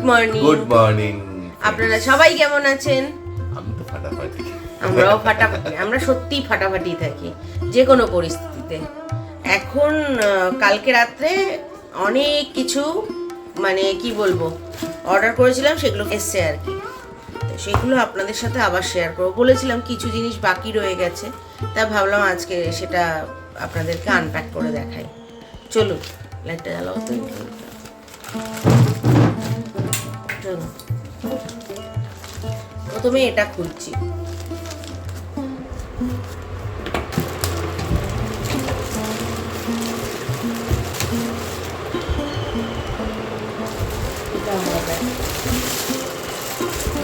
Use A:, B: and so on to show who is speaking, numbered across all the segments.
A: Morning.
B: Good morning.
A: আপনারা সবাই কেমন আছেন?
B: আমি তো ফাটাফাটি।
A: আমরাও ফাটাফাটি, আমরা সত্যিই ফাটাফাটি থাকি যে কোনো পরিস্থিতিতে। এখন কালকে রাত্রে অনেক কিছু মানে কি বলবো অর্ডার করেছিলাম, সেগুলো এসছে আর কি। তো সেগুলো আপনাদের সাথে আবার শেয়ার করবো বলেছিলাম, কিছু জিনিস বাকি রয়ে গেছে, তা ভাবলাম আজকে সেটা আপনাদেরকে আনপ্যাক করে দেখাই। চলুন লাইটটা জ্বালাও তো। চলুন প্রথমে এটা খুলছি।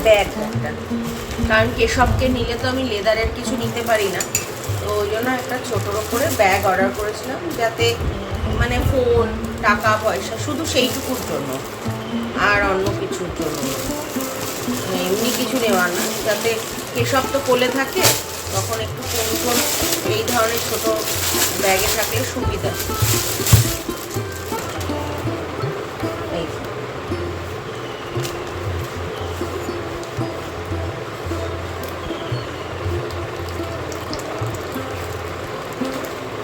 A: ব্যাগ একটা, কারণ কেশবকে নিলে তো আমি লেদারের কিছু নিতে পারি না, তো ওই জন্য একটা ছোটোর ওপরে ব্যাগ অর্ডার করেছিলাম, যাতে মানে ফোন টাকা পয়সা শুধু সেইটুকুর জন্য, আর অন্য কিছুর জন্য মানে এমনি কিছু নেওয়ার না, যাতে কেশব তো কোলে থাকে, তখন একটু ফোন ফোন এই ধরনের ছোটো ব্যাগে থাকলে সুবিধা। এই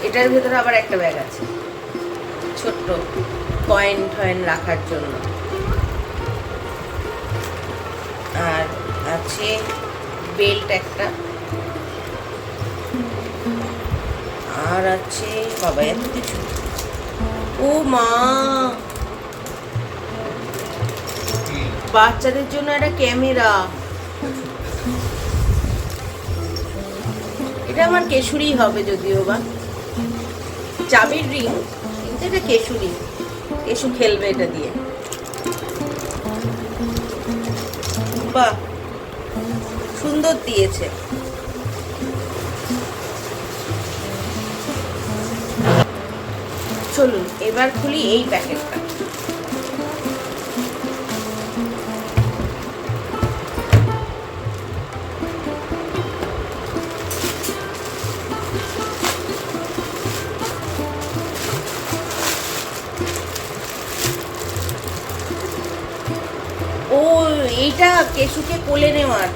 A: এটার ভেতরে আবার একটা ব্যাগ আছে, ছোট্ট কয়েন টয়েন রাখার জন্য, আর আছে বেল্ট একটা, আর আছে বাবা এত কিছু। ও মা, বাচ্চাদের জন্য একটা ক্যামেরা। এটা আমার কেশুরি হবে যদিও বা, চাবির রিং, কিন্তু এটা কেশুরি, কেশু খেলবে এটা দিয়ে। বাহ সুন্দর দিয়েছে। চলুন এবার খুলি এই প্যাকেটটা। ও এইটা কেশুকে কোলে নেওয়ার।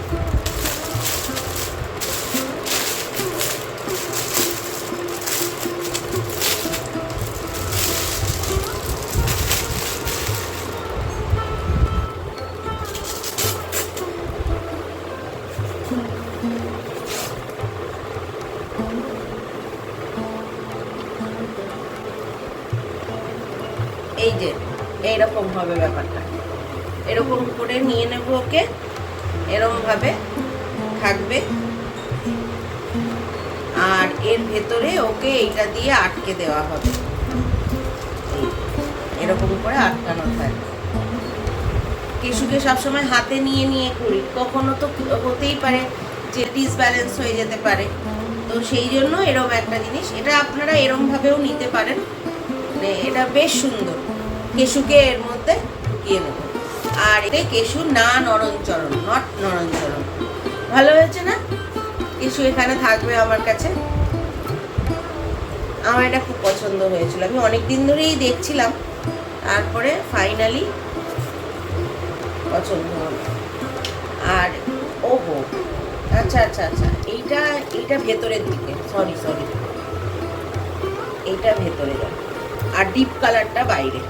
A: এই যে এইরকম হবে ব্যাপারটা, এরকম করে নিয়ে নেব ওকে, এরকম ভাবে থাকবে, আর এর ভেতরে ওকে এইটা দিয়ে আটকে দেওয়া হবে, এরকম করে আটকানো থাকবে। কেশুকে সবসময় হাতে নিয়ে নিয়ে করি, কখনো তো হতেই পারে যে ডিসব্যালেন্স হয়ে যেতে পারে, তো সেই জন্য এরকম একটা জিনিস, এটা আপনারা এরকম ভাবেও নিতে পারেন, মানে এটা বেশ সুন্দর। কেশুকে এর মধ্যে ঢুকিয়ে নেব, আর এতে কেশু না নরণচরণ, নট নরণচরণ। ভালো হয়েছে না? কেশু এখানে থাকবে আমার কাছে। আমার এটা খুব পছন্দ হয়েছিল, আমি অনেক দিন ধরেই দেখছিলাম, তারপরে ফাইনালি পছন্দ হলো। আর ওহো আচ্ছা আচ্ছা আচ্ছা, এইটা ভেতরের দিকে, সরি এইটা ভেতরে যাবে, আর ডিপ কালারটা বাইরে।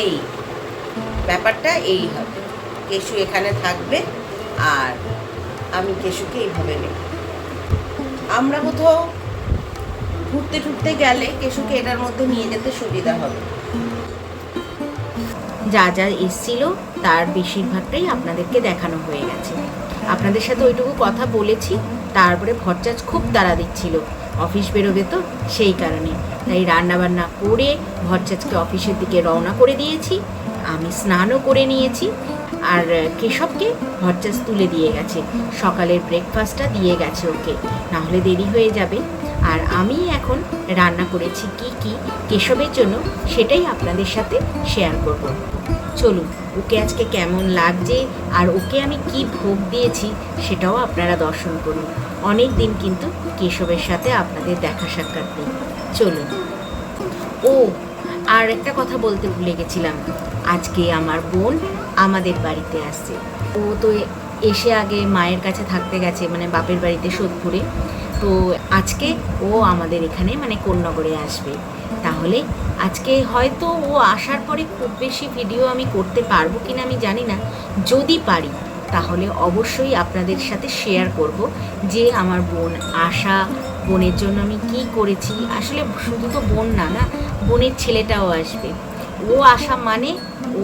A: এই ব্যাপারটা এই হবে, কেশু এখানে থাকবে আর আমি কেশুকে এইভাবে নেব। আমরা কোথাও ঘুরতে টুরতে গেলে কেশুকে এটার মধ্যে নিয়ে যেতে সুবিধা হবে।
C: যা যা এসছিল তার বেশিরভাগটাই আপনাদেরকে দেখানো হয়ে গেছে। আপনাদের সাথে ওইটুকু কথা বলেছি, তারপরে ভরচাজ খুব তাড়া দিচ্ছিল, অফিস বেরোবে তো সেই কারণে, তাই রান্নাবান্না করে ভরচাজকে অফিসের দিকে রওনা করে দিয়েছি। আমি স্নানও করে নিয়েছি, আর কেশবকে ভরচাজ তুলে দিয়ে গেছে, সকালের ব্রেকফাস্টটা দিয়ে গেছে ওকে, নাহলে দেরি হয়ে যাবে। আর আমি এখন রান্না করেছি কি কি কেশবের জন্য, সেটাই আপনাদের সাথে শেয়ার করব। চলুন ওকে আজকে কেমন লাগছে আর ওকে আমি কি ভোগ দিয়েছি সেটাও আপনারা দর্শন করুন। অনেক দিন কিন্তু কেশবের সাথে আপনাদের দেখা সাক্ষাৎ নেই। চলুন। ও আর একটা কথা বলতে ভুলে গেছিলাম, আজকে আমার বোন আমাদের বাড়িতে আসছে। ও তো এসে আগে মায়ের কাছে থাকতে গেছে, মানে বাপের বাড়িতে সোদপুরে। তো আজকে ও আমাদের এখানে মানে কোন্নগরে আসবে। তাহলে আজকে হয়তো ও আসার পরে খুব বেশি ভিডিও আমি করতে পারবো কিনা আমি জানি না। যদি পারি তাহলে অবশ্যই আপনাদের সাথে শেয়ার করব যে আমার বোন আসা, বোনের জন্য আমি কি করেছি। আসলে শুধু তো বোন না, বোনের ছেলেটাও আসবে। ও আসা মানে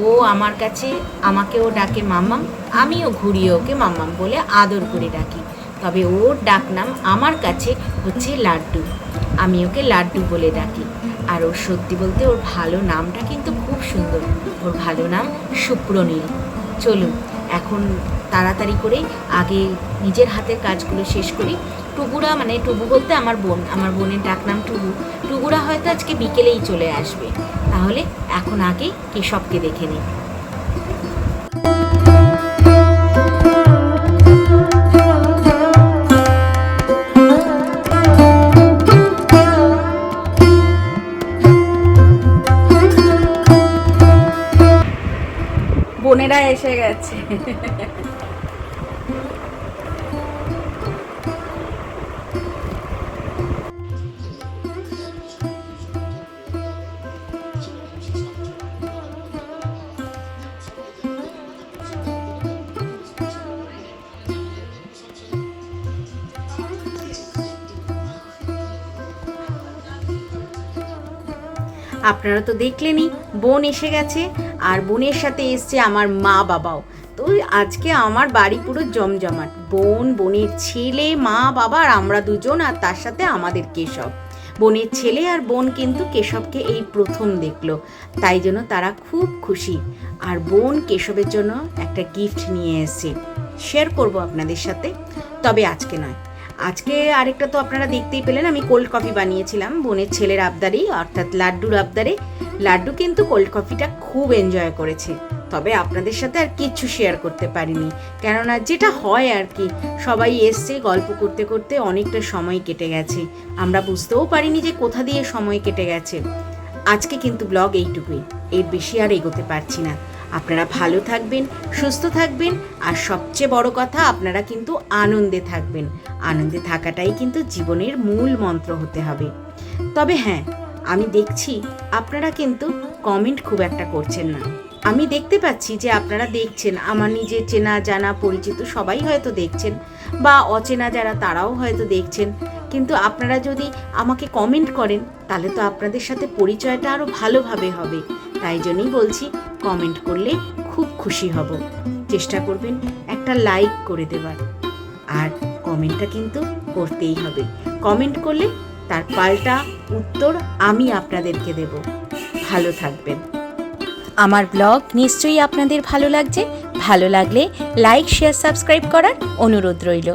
C: ও আমার কাছে, আমাকেও ডাকে মাম্মাম, আমিও ঘুরিয়ে ওকে মাম্মাম বলে আদর করে ডাকি। তবে ওর ডাকনাম আমার কাছে হচ্ছে লাড্ডু, আমি ওকে লাড্ডু বলে ডাকি। আর ওর সত্যি বলতে ওর ভালো নামটা কিন্তু খুব সুন্দর, ওর ভালো নাম সুপ্রনীল। চলুন এখন তাড়াতাড়ি করে আগে নিজের হাতের কাজগুলো শেষ করি। টুকুরা, মানে টুবু বলতে আমার বোন, আমার বোনের ডাকনাম টুবু। টুকুরা হয়তো আজকে বিকেলেই চলে আসবে। তাহলে এখন আগে কেশবকে দেখে নিই।
B: বোনেরা এসে গেছে।
C: আপনারা তো দেখলেনই বোন এসে গেছে, আর বোনের সাথে এসছে আমার মা বাবাও। তো আজকে আমার বাড়ি পুরো জমজমাট, বোন, বোনের ছেলে, মা বাবা আর আমরা দুজন, আর তার সাথে আমাদের কেশব। বোনের ছেলে আর বোন কিন্তু কেশবকে এই প্রথম দেখলো, তাই জন্য তারা খুব খুশি। আর বোন কেশবের জন্য একটা গিফট নিয়ে এসেছে, শেয়ার করব আপনাদের সাথে, তবে আজকে নয়। আজকে আরেকটা তো আপনারা দেখতেই পেলেন, আমি কোল্ড কফি বানিয়েছিলাম বোনের ছেলের আবদারেই, অর্থাৎ লাড্ডুর আবদারে। লাড্ডু কিন্তু কোল্ড কফিটা খুব এনজয় করেছে, তবে আপনাদের সাথে আর কিচ্ছু শেয়ার করতে পারিনি, কেননা যেটা হয় আর কি, সবাই এসছে, গল্প করতে করতে অনেকটা সময় কেটে গেছে, আমরা বুঝতেও পারিনি যে কোথা দিয়ে সময় কেটে গেছে। আজকে কিন্তু ব্লগ এইটুকুই, এর বেশি আর এগোতে পারছি না। আপনারা ভালো থাকবেন, সুস্থ থাকবেন, আর সবচেয়ে বড় কথা আপনারা কিন্তু আনন্দে থাকবেন। আনন্দে থাকাটাই কিন্তু জীবনের মূল মন্ত্র হতে হবে। তবে হ্যাঁ, আমি দেখছি আপনারা কিন্তু কমেন্ট খুব একটা করছেন না। আমি দেখতে পাচ্ছি যে আপনারা দেখছেন, আমার নিজের চেনা জানা পরিচিত সবাই হয়তো দেখছেন, বা অচেনা যারা তারাও হয়তো দেখছেন, কিন্তু আপনারা যদি আমাকে কমেন্ট করেন তাহলে তো আপনাদের সাথে পরিচয়টা আরও ভালোভাবে হবে। তাই জন্যই বলছি, কমেন্ট করলে খুব খুশি হব। চেষ্টা করবেন একটা লাইক করে দেবার, আর কমেন্টটা কিন্তু করতেই হবে। কমেন্ট করলে তার পাল্টা উত্তর আমি আপনাদেরকে দেব। ভালো থাকবেন। আমার ব্লগ নিশ্চয়ই আপনাদের ভালো লাগছে। ভালো লাগলে লাইক, শেয়ার, সাবস্ক্রাইব করার অনুরোধ রইল।